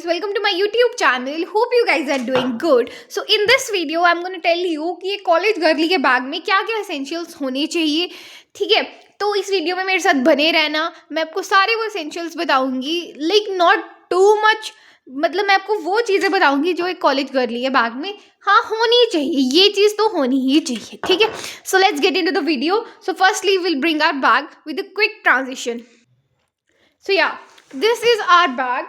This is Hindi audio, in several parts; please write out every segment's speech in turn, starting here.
guys, welcome to my YouTube channel. Hope you guys are doing good. So in this video I'm going to tell you कि एक कॉलेज गर्ली के बैग में क्या क्या एसेंशियल्स होने चाहिए. ठीक है, तो इस वीडियो में मेरे साथ बने रहना. मैं आपको सारे वो एसेंशियल्स बताऊंगी, लाइक नॉट टू मच, मतलब मैं आपको वो चीज़ें बताऊंगी जो एक कॉलेज गर्ली के बैग में हाँ होनी चाहिए. ये चीज़ तो होनी ही चाहिए. ठीक है, so let's get into the video. So firstly will bring our bag with a quick transition. So yeah, this is our bag.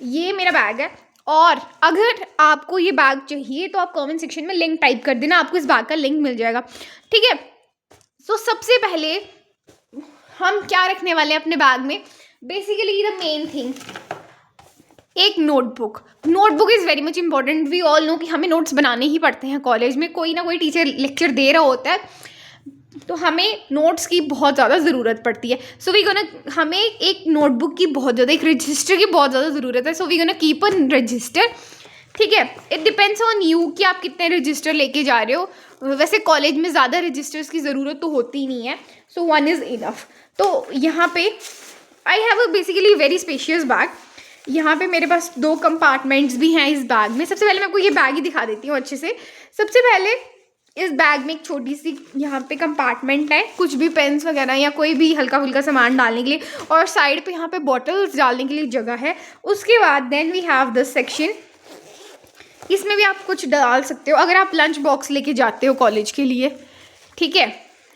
ये मेरा बैग है. और अगर आपको ये बैग चाहिए तो आप कमेंट सेक्शन में लिंक टाइप कर देना, आपको इस बैग का लिंक मिल जाएगा. ठीक है, सो सबसे पहले हम क्या रखने वाले हैं अपने बैग में. बेसिकली द मेन थिंग, एक notebook. Notebook is very much important. We all know कि हमें नोट्स बनाने ही पड़ते हैं कॉलेज में. कोई ना कोई टीचर लेक्चर दे रहा होता है तो हमें नोट्स की बहुत ज़्यादा ज़रूरत पड़ती है. सो वी गोना, हमें एक नोटबुक की बहुत ज़्यादा, एक रजिस्टर की बहुत ज़्यादा ज़रूरत है. So we gonna keep a register. ठीक है, इट डिपेंड्स ऑन यू कि आप कितने रजिस्टर लेके जा रहे हो. वैसे कॉलेज में ज़्यादा रजिस्टर्स की ज़रूरत तो होती ही नहीं है, सो वन इज़ इनफ. तो यहाँ पे I have a basically very spacious bag. यहाँ पे मेरे पास 2 कंपार्टमेंट्स भी हैं इस बैग में. सबसे पहले मैं आपको ये बैग ही दिखा देती हूँ अच्छे से. सबसे पहले इस बैग में एक छोटी सी यहाँ पे कंपार्टमेंट है, कुछ भी पेन्स वगैरह या कोई भी हल्का फुल्का सामान डालने के लिए, और साइड पे यहाँ पे बॉटल्स डालने के लिए जगह है. उसके बाद then we have this section. इसमें भी आप कुछ डाल सकते हो अगर आप लंच बॉक्स लेके जाते हो कॉलेज के लिए. ठीक है,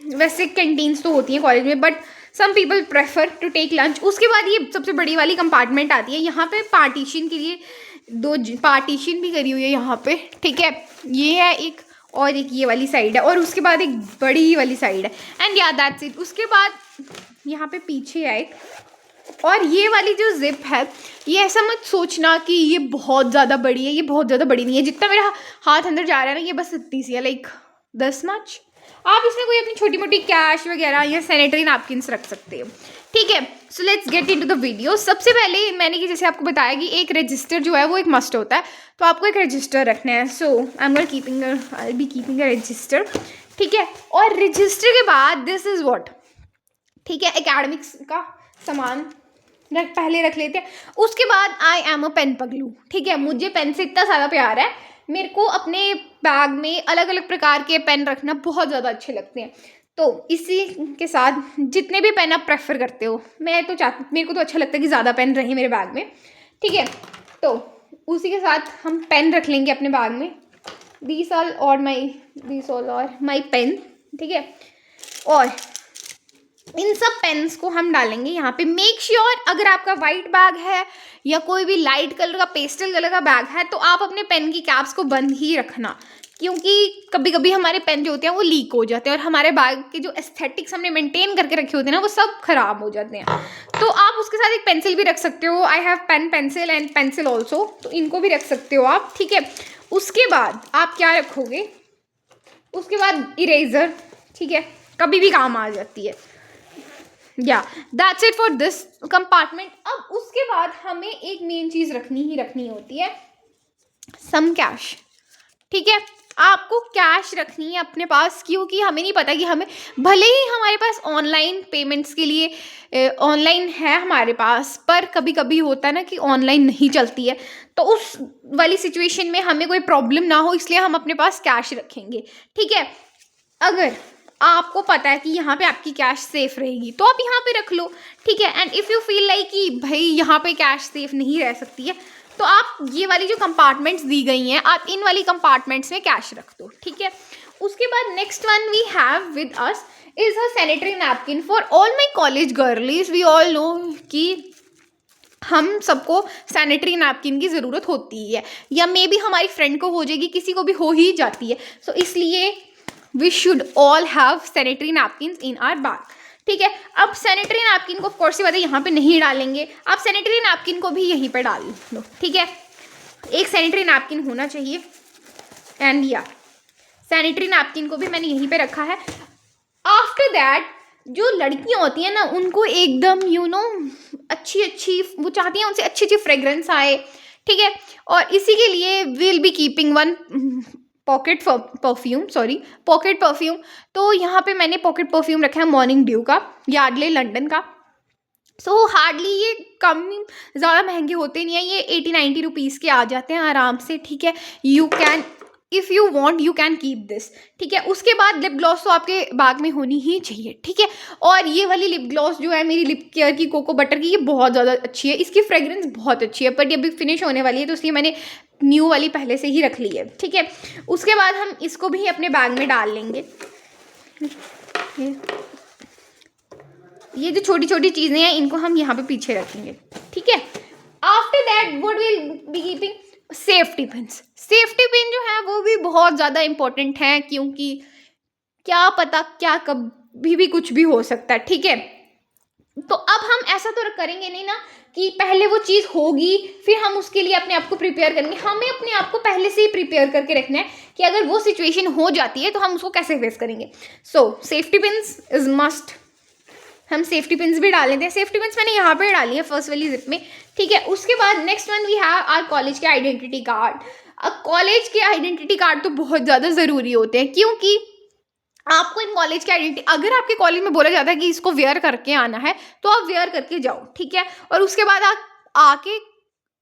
वैसे कैंटीन्स तो होती हैं कॉलेज में, but some people prefer to take lunch. उसके बाद ये सबसे बड़ी वाली कंपार्टमेंट आती है. यहाँ पे पार्टीशन के लिए 2 पार्टीशन भी करी हुई है यहाँ पे. ठीक है, ये है एक, और एक ये वाली साइड है, और उसके बाद एक बड़ी वाली साइड है. एंड या दैट्स इट. उसके बाद यहाँ पे पीछे है एक, और ये वाली जो जिप है, ये ऐसा मत सोचना कि ये बहुत ज़्यादा बड़ी है. ये बहुत ज़्यादा बड़ी नहीं है. जितना मेरा हाथ अंदर जा रहा है ना, ये बस इतनी सी है, लाइक 10 मच. आप इसमें कोई अपनी छोटी मोटी कैश वगैरह या सैनिटरी नैपकिन्स रख सकते हो. ठीक है, so let's get into the video. सबसे पहले मैंने कि जैसे आपको बताया कि एक रजिस्टर जो है वो एक मस्ट होता है, तो आपको एक रजिस्टर रखना है. So I am I be keeping a register. ठीक है, और रजिस्टर के बाद दिस इज़ व्हाट. ठीक है, एकेडमिक्स का सामान पहले रख लेते हैं. उसके बाद आई एम अ पेन पगलू. ठीक है, मुझे पेन से इतना ज़्यादा प्यार है. मेरे को अपने बैग में अलग अलग प्रकार के पेन रखना बहुत ज़्यादा अच्छे लगते हैं. तो इसी के साथ जितने भी पेन आप प्रेफर करते हो, मैं तो मेरे को तो अच्छा लगता है कि ज़्यादा पेन रहे मेरे बैग में. ठीक है, तो उसी के साथ हम पेन रख लेंगे अपने बैग में. दीज ऑल और माई पेन. ठीक है, और इन सब पेन्स को हम डालेंगे यहाँ पे. मेक श्योर अगर आपका वाइट बैग है या कोई भी लाइट कलर का, पेस्टल कलर का बैग है, तो आप अपने पेन की कैप्स को बंद ही रखना, क्योंकि कभी कभी हमारे पेन जो होते हैं वो लीक हो जाते हैं, और हमारे बैग के जो एस्थेटिक्स हमने मेंटेन करके रखे होते हैं ना, वो सब खराब हो जाते हैं. तो आप उसके साथ एक पेंसिल भी रख सकते हो. I have pen, pencil and pencil also, तो इनको भी रख सकते हो आप. ठीक है, उसके बाद आप क्या रखोगे, उसके बाद इरेजर. ठीक है, कभी भी काम आ जाती है. या that's it for this compartment. अब उसके बाद हमें एक मेन चीज़ रखनी होती है, सम कैश. ठीक है, आपको कैश रखनी है अपने पास, क्योंकि हमें नहीं पता कि हमें, भले ही हमारे पास ऑनलाइन पेमेंट्स के लिए ऑनलाइन है हमारे पास, पर कभी कभी होता है ना कि ऑनलाइन नहीं चलती है, तो उस वाली सिचुएशन में हमें कोई प्रॉब्लम ना हो, इसलिए हम अपने पास कैश रखेंगे. ठीक है, अगर आपको पता है कि यहाँ पे आपकी कैश सेफ रहेगी तो आप यहाँ पे रख लो. ठीक है, and if you feel like कि भाई यहाँ पे कैश सेफ नहीं रह सकती है, तो आप ये वाली जो कंपार्टमेंट्स दी गई हैं, आप इन वाली कंपार्टमेंट्स में कैश रख दो. ठीक है, उसके बाद next one we have with us is a sanitary napkin for all my college girlies. We all know कि हम सबको सैनिटरी नैपकिन की ज़रूरत होती है, या मे बी हमारी फ्रेंड को हो जाएगी, किसी को भी हो ही जाती है. सो इसलिए we should all have sanitary napkins in our bag. ठीक है, अब सैनिटरी नैपकिन को ऑफकोर्स ये बात है यहाँ पे नहीं डालेंगे, आप सैनिटरी नैपकिन को भी यहीं पर डाल लो. ठीक है, एक सैनिटरी नैपकिन होना चाहिए. एंड या सैनिटरी नैपकिन को भी मैंने यहीं पे रखा है. आफ्टर दैट जो लड़कियाँ होती हैं ना, उनको एकदम अच्छी वो चाहती हैं उनसे अच्छी फ्रेगरेंस आए. ठीक है, और इसी के लिए will be keeping one pocket perfume. तो यहाँ पे मैंने पॉकेट परफ्यूम रखा है मॉर्निंग ड्यू का, यार्डले लंदन का. सो हार्डली ये कम ज़्यादा महंगे होते नहीं है, ये 80-90 रुपीज़ के आ जाते हैं आराम से, ठीक है। You can, if you want you can keep this, ठीक है। उसके बाद लिप ग्लॉस तो आपके बैग में होनी ही चाहिए, ठीक है। और ये वाली लिप ग्लॉस जो है मेरी लिप केयर की कोको बटर की, ये बहुत ज़्यादा अच्छी है, इसकी फ्रेग्रेंस बहुत अच्छी है, बट ये अभी फिनिश होने वाली है तो इसलिए मैंने न्यू वाली पहले से ही रख ली है, ठीक है। उसके बाद हम इसको भी अपने बैग में डाल लेंगे। ये जो छोटी छोटी चीज़ें हैं इनको हम यहाँ पे पीछे रखेंगे, ठीक है। After that what will be keeping safety pins. Safety pin जो है वो भी बहुत ज़्यादा इंपॉर्टेंट है, क्योंकि क्या पता क्या कभी भी कुछ भी हो सकता है, ठीक है। तो अब हम ऐसा तो करेंगे नहीं ना कि पहले वो चीज़ होगी फिर हम उसके लिए अपने आप को प्रिपेयर करेंगे। हमें अपने आप को पहले से ही प्रिपेयर करके रखना है कि अगर वो सिचुएशन हो जाती है तो हम उसको कैसे फेस करेंगे। सो सेफ्टी पिन्स इज मस्ट। हम सेफ्टी पिन्स भी डाल लेते हैं। सेफ्टी पिन्स मैंने यहाँ पे डाली है फर्स्ट वाली जिप में, ठीक है। उसके बाद next one we have our college के आइडेंटिटी कार्ड। अब कॉलेज के आइडेंटिटी कार्ड तो बहुत ज़्यादा ज़रूरी होते हैं, क्योंकि आपको इन कॉलेज की आइडेंटिटी, अगर आपके कॉलेज में बोला जाता है कि इसको वेयर करके आना है तो आप वेयर करके जाओ, ठीक है। और उसके बाद आप आके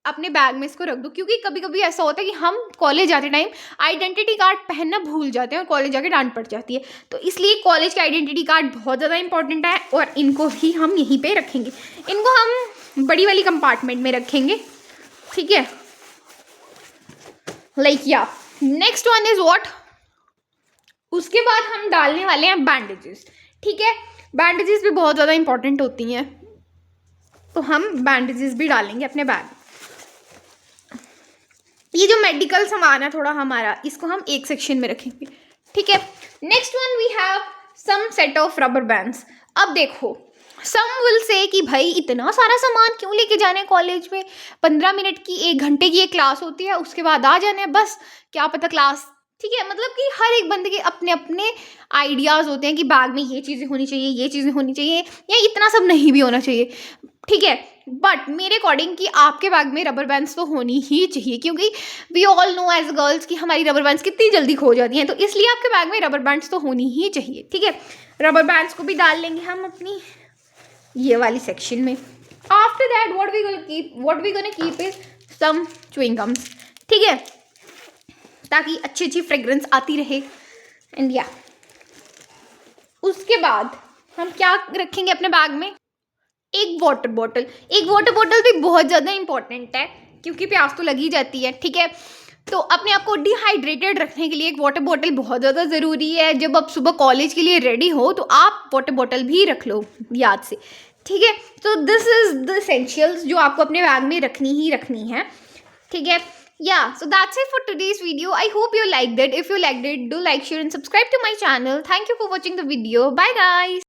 अपने बैग में इसको रख दो, क्योंकि कभी कभी ऐसा होता है कि हम कॉलेज जाते टाइम आइडेंटिटी कार्ड पहनना भूल जाते हैं और कॉलेज जाके डांट पड़ जाती है। तो इसलिए कॉलेज का आइडेंटिटी कार्ड बहुत ज़्यादा इंपॉर्टेंट है और इनको भी हम यहीं पे रखेंगे। इनको हम बड़ी वाली कंपार्टमेंट में रखेंगे, ठीक है। लाइक या नेक्स्ट वन इज व्हाट, उसके बाद हम डालने वाले हैं बैंडेजेस, ठीक है। बैंडेजेस भी बहुत ज़्यादा इंपॉर्टेंट होती हैं, तो हम बैंडेजेस भी डालेंगे अपने बैग। ये जो मेडिकल सामान है थोड़ा हमारा, इसको हम एक सेक्शन में रखेंगे, ठीक है। Next one we have some set of rubber bands. अब देखो, सम विल से कि भाई इतना सारा सामान क्यों लेके जाने कॉलेज में, 15 मिनट की 1 घंटे की एक क्लास होती है, उसके बाद आ जाने बस, क्या पता क्लास, ठीक है। मतलब कि हर एक बंदे के अपने अपने आइडियाज़ होते हैं कि बैग में ये चीज़ें होनी चाहिए, ये चीज़ें होनी चाहिए, या इतना सब नहीं भी होना चाहिए, ठीक है। बट मेरे अकॉर्डिंग कि आपके बैग में रबर बैंड्स तो होनी ही चाहिए, क्योंकि we all know as girls कि हमारी रबर बैंड्स कितनी जल्दी खो जाती हैं, तो इसलिए आपके बैग में रबर बैंड्स तो होनी ही चाहिए, ठीक है। रबर बैंड्स को भी डाल लेंगे हम अपनी ये वाली सेक्शन में। After that what we gonna keep is some chewing gums, ठीक है, ताकि अच्छी अच्छी फ्रेग्रेंस आती रहे। एंड या उसके बाद हम क्या रखेंगे अपने बैग में, एक वाटर बॉटल। एक वाटर बॉटल भी बहुत ज़्यादा इंपॉर्टेंट है, क्योंकि प्यास तो लगी जाती है, ठीक है। तो अपने आप को डिहाइड्रेटेड रखने के लिए एक वाटर बॉटल बहुत ज़्यादा ज़रूरी है। जब आप सुबह कॉलेज के लिए रेडी हो तो आप वाटर बॉटल भी रख लो याद से, ठीक है। तो दिस इज़ द एसेंशियल्स जो आपको अपने बैग में रखनी ही रखनी है, ठीक है। Yeah, so that's it for today's video. I hope you liked it. If you liked it, do like, share and subscribe to my channel. Thank you for watching the video. Bye guys.